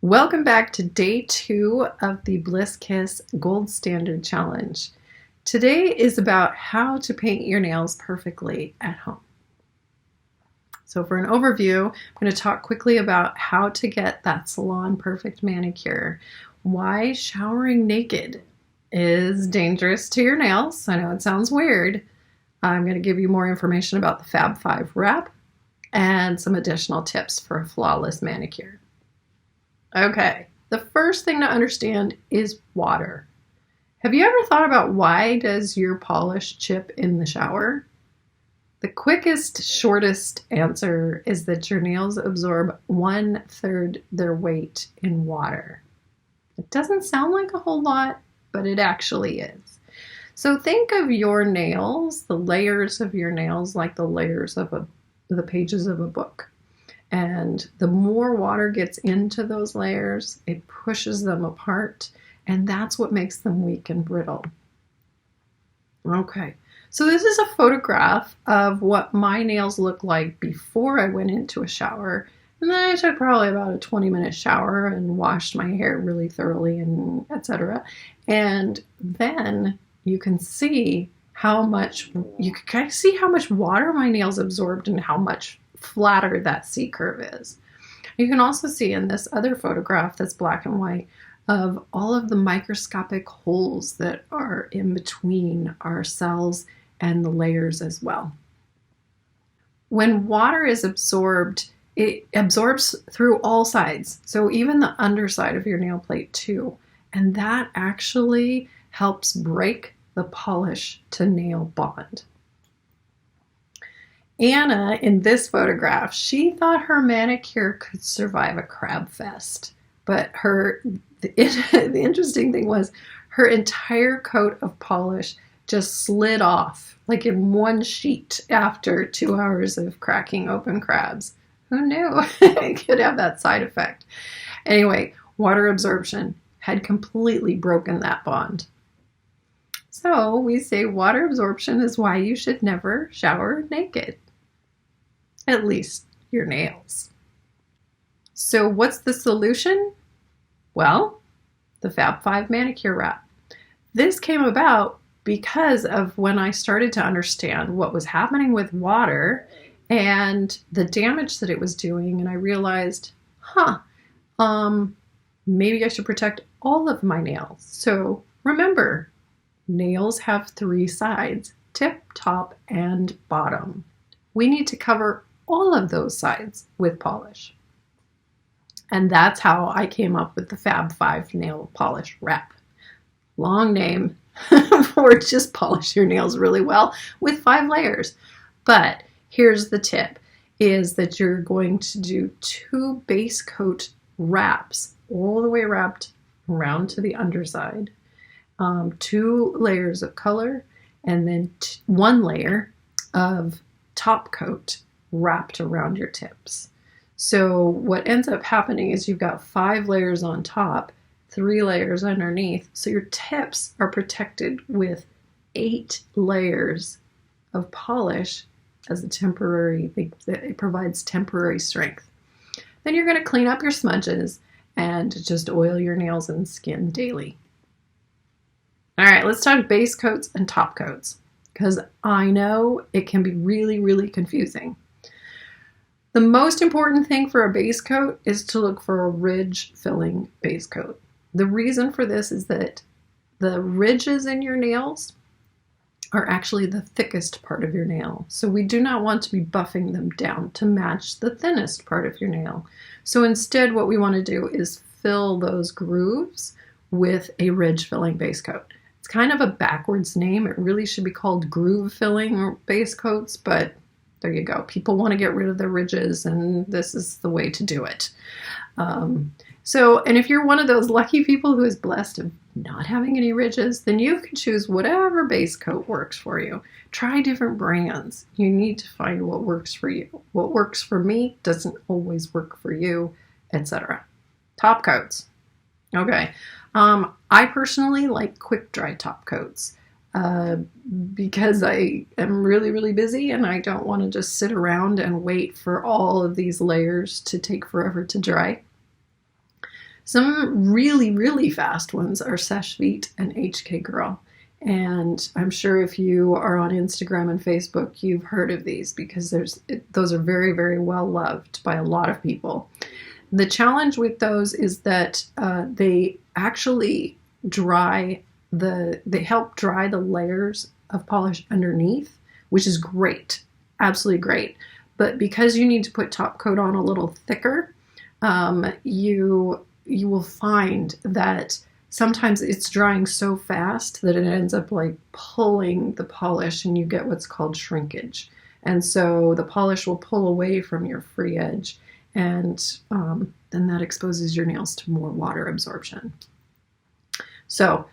Welcome back to day 2 of the Bliss Kiss Gold Standard Challenge. Today is about how to paint your nails perfectly at home. So for an overview, I'm going to talk quickly about how to get that salon perfect manicure, why showering naked is dangerous to your nails. I know it sounds weird. I'm going to give you more information about the Fab 5 wrap and some additional tips for a flawless manicure. Okay, the first thing to understand is water. Have you ever thought about why does your polish chip in the shower? The quickest, shortest answer is that your nails absorb 1/3 their weight in water. It doesn't sound like a whole lot, but it actually is. So think of your nails, the layers of your nails, like the layers of the pages of a book. And the more water gets into those layers, it pushes them apart, and that's what makes them weak and brittle. Okay, so this is a photograph of what my nails look like before I went into a shower. And then I took probably about a 20-minute shower and washed my hair really thoroughly and etc. And then you can see how much water my nails absorbed and how much flatter that C curve is. You can also see in this other photograph that's black and white of all of the microscopic holes that are in between our cells and the layers as well. When water is absorbed, it absorbs through all sides, so even the underside of your nail plate too, and that actually helps break the polish to nail bond. Anna, in this photograph, she thought her manicure could survive a crab fest, but the interesting thing was her entire coat of polish just slid off, like in one sheet after 2 hours of cracking open crabs. Who knew it could have that side effect? Anyway, water absorption had completely broken that bond. So we say water absorption is why you should never shower naked. At least your nails. So what's the solution? Well, the Fab 5 Manicure Wrap. This came about because of when I started to understand what was happening with water and the damage that it was doing, and I realized, maybe I should protect all of my nails. So remember, nails have 3 sides, tip, top, and bottom. We need to cover all of those sides with polish. And that's how I came up with the Fab 5 Nail Polish Wrap. Long name for just polish your nails really well with 5 layers. But here's the tip, is that you're going to do 2 base coat wraps, all the way wrapped around to the underside, 2 layers of color, and then 1 layer of top coat wrapped around your tips. So what ends up happening is you've got 5 layers on top, 3 layers underneath, so your tips are protected with 8 layers of polish as a temporary, it provides temporary strength. Then you're going to clean up your smudges and just oil your nails and skin daily. All right, let's talk base coats and top coats, because I know it can be really, really confusing. The most important thing for a base coat is to look for a ridge filling base coat. The reason for this is that the ridges in your nails are actually the thickest part of your nail. So we do not want to be buffing them down to match the thinnest part of your nail. So instead what we want to do is fill those grooves with a ridge filling base coat. It's kind of a backwards name. It really should be called groove filling base coats, but there you go. People want to get rid of the ridges, and this is the way to do it. And if you're one of those lucky people who is blessed of not having any ridges, then you can choose whatever base coat works for you. Try different brands. You need to find what works for you. What works for me doesn't always work for you, etc. Top coats. Okay. I personally like quick dry top coats. Because I am really, really busy and I don't want to just sit around and wait for all of these layers to take forever to dry. Some really, really fast ones are Seche Vite and HK Girl. And I'm sure if you are on Instagram and Facebook, you've heard of these because those are very, very well loved by a lot of people. The challenge with those is that they actually they help dry the layers of polish underneath, which is great, absolutely great. But because you need to put top coat on a little thicker, you will find that sometimes it's drying so fast that it ends up like pulling the polish and you get what's called shrinkage. And so the polish will pull away from your free edge, and then that exposes your nails to more water absorption. So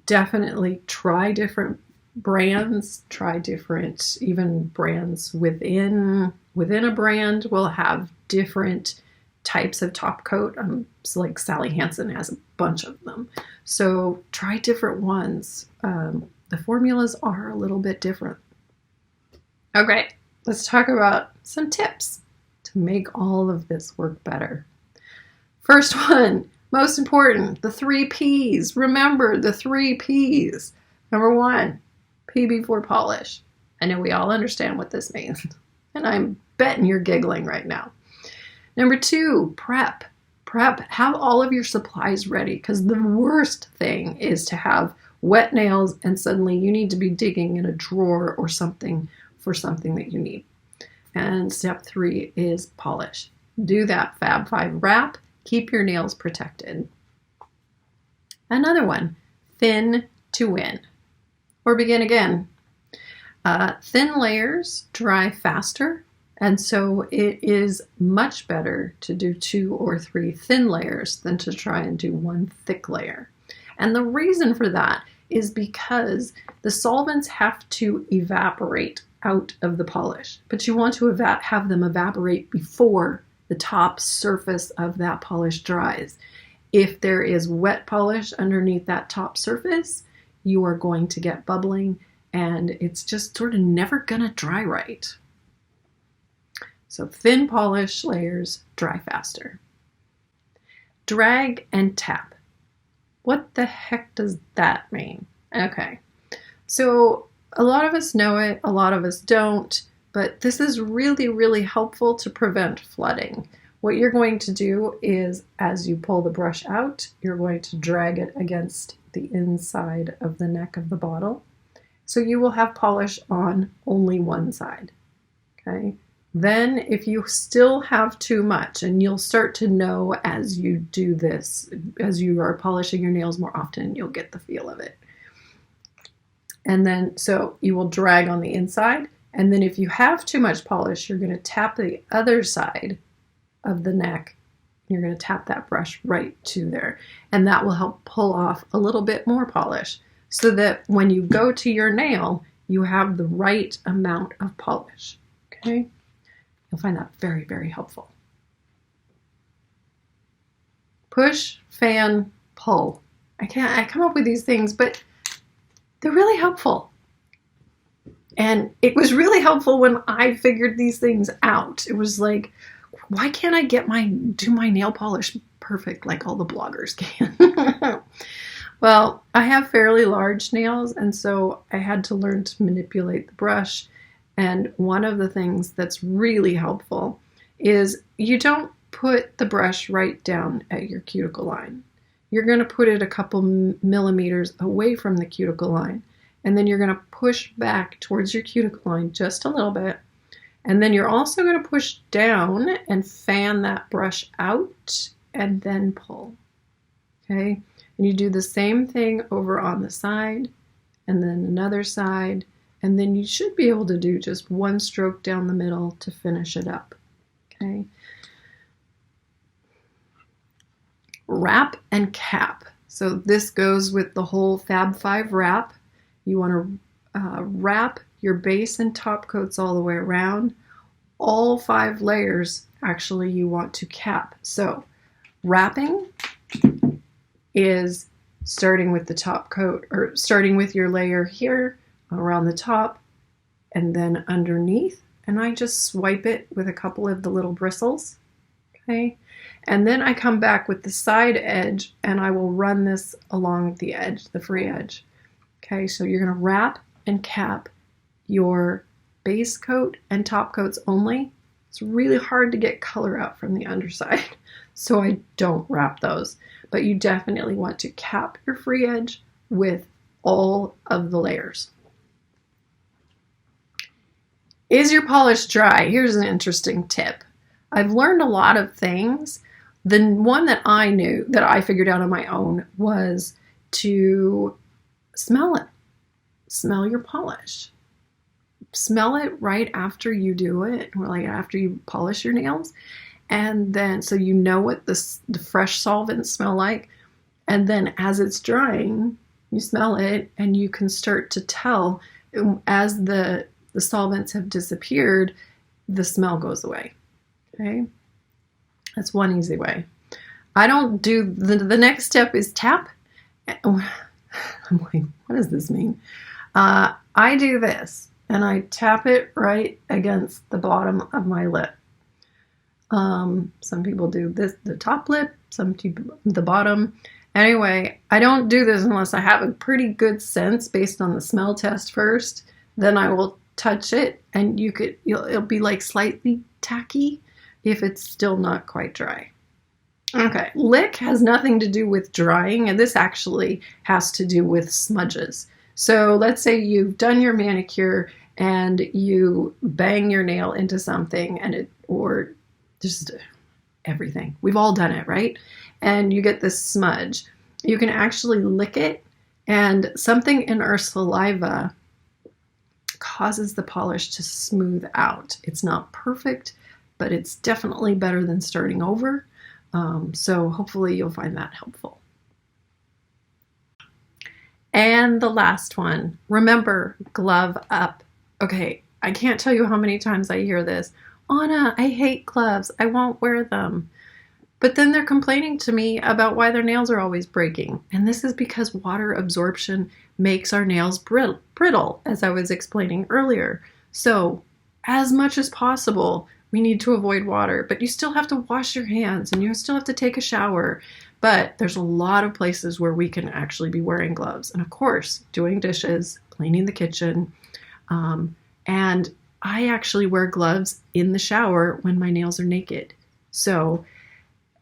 definitely try different brands, try different, even brands within a brand will have different types of top coat. So like Sally Hansen has a bunch of them. So try different ones. The formulas are a little bit different. Okay, let's talk about some tips to make all of this work better. First one, most important, the 3 Ps. Remember the 3 Ps. Number 1, P before polish. I know we all understand what this means, and I'm betting you're giggling right now. Number 2, prep. Have all of your supplies ready, because the worst thing is to have wet nails and suddenly you need to be digging in a drawer or something for something that you need. And step 3 is polish. Do that Fab 5 wrap. Keep your nails protected. Another one, thin to win. Or begin again. Thin layers dry faster, and so it is much better to do 2 or 3 thin layers than to try and do 1 thick layer. And the reason for that is because the solvents have to evaporate out of the polish, but you want to have them evaporate before the top surface of that polish dries. If there is wet polish underneath that top surface, you are going to get bubbling, and it's just sort of never gonna dry right. So thin polish layers dry faster. Drag and tap. What the heck does that mean? Okay, so a lot of us know it, a lot of us don't, but this is really, really helpful to prevent flooding. What you're going to do is, as you pull the brush out, you're going to drag it against the inside of the neck of the bottle. So you will have polish on only one side, okay? Then if you still have too much, and you'll start to know as you do this, as you are polishing your nails more often, you'll get the feel of it. And then, so you will drag on the inside, and then if you have too much polish, you're gonna tap the other side of the neck. You're gonna tap that brush right to there, and that will help pull off a little bit more polish so that when you go to your nail, you have the right amount of polish, okay? You'll find that very, very helpful. Push, fan, pull. I come up with these things, but they're really helpful. And it was really helpful when I figured these things out. It was like, why can't I do my nail polish perfect like all the bloggers can? Well, I have fairly large nails, and so I had to learn to manipulate the brush. And one of the things that's really helpful is you don't put the brush right down at your cuticle line. You're going to put it a couple millimeters away from the cuticle line, and then you're going to push back towards your cuticle line just a little bit. And then you're also going to push down and fan that brush out and then pull, okay? And you do the same thing over on the side, and then another side, and then you should be able to do just 1 stroke down the middle to finish it up, okay? Wrap and cap. So this goes with the whole Fab 5 wrap. You want to wrap your base and top coats all the way around. All 5 layers, actually, you want to cap. So wrapping is starting with the top coat, or starting with your layer here around the top and then underneath. And I just swipe it with a couple of the little bristles, Okay. And then I come back with the side edge and I will run this along the edge, the free edge. Okay, so you're going to wrap and cap your base coat and top coats only. It's really hard to get color out from the underside, so I don't wrap those. But you definitely want to cap your free edge with all of the layers. Is your polish dry? Here's an interesting tip. I've learned a lot of things. The one that I knew, that I figured out on my own, was to smell it. Smell your polish. Smell it right after you do it, or like after you polish your nails. And then, so you know what the fresh solvents smell like. And then as it's drying, you smell it and you can start to tell as the solvents have disappeared, the smell goes away. Okay, that's one easy way. I don't do the next step is tap. I'm like, what does this mean? I do this and I tap it right against the bottom of my lip. Some people do this, the top lip, some people the bottom. Anyway, I don't do this unless I have a pretty good sense based on the smell test first. Then I will touch it and it'll be like slightly tacky if it's still not quite dry. Okay, lick has nothing to do with drying, and this actually has to do with smudges. So let's say you've done your manicure and you bang your nail into something or just everything. We've all done it, right? And you get this smudge. You can actually lick it, and something in our saliva causes the polish to smooth out. It's not perfect, but it's definitely better than starting over. So hopefully you'll find that helpful. And the last one, remember, glove up. Okay, I can't tell you how many times I hear this. Anna, I hate gloves. I won't wear them. But then they're complaining to me about why their nails are always breaking. And this is because water absorption makes our nails brittle, as I was explaining earlier. So as much as possible, we need to avoid water, but you still have to wash your hands and you still have to take a shower. But there's a lot of places where we can actually be wearing gloves. And of course, doing dishes, cleaning the kitchen. And I actually wear gloves in the shower when my nails are naked. So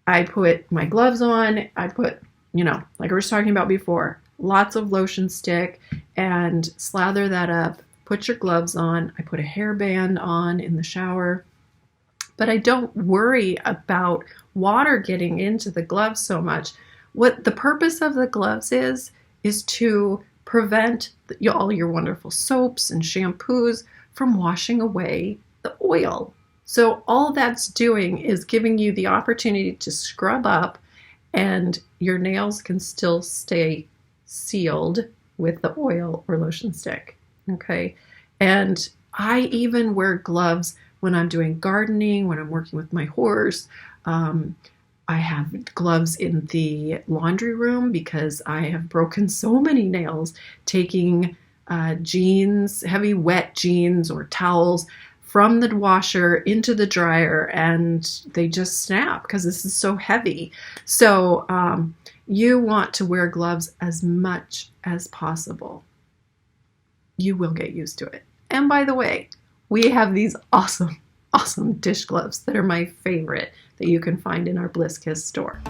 I put my gloves on, I put, like I was talking about before, lots of lotion stick and slather that up, put your gloves on. I put a hairband on in the shower, but I don't worry about water getting into the gloves so much. What the purpose of the gloves is to prevent all your wonderful soaps and shampoos from washing away the oil. So all that's doing is giving you the opportunity to scrub up, and your nails can still stay sealed with the oil or lotion stick. Okay. And I even wear gloves when I'm doing gardening, when I'm working with my horse. I have gloves in the laundry room because I have broken so many nails taking jeans, heavy wet jeans or towels from the washer into the dryer, and they just snap because this is so heavy. So you want to wear gloves as much as possible. You will get used to it. And by the way, we have these awesome dish gloves that are my favorite that you can find in our Bliss Kiss store.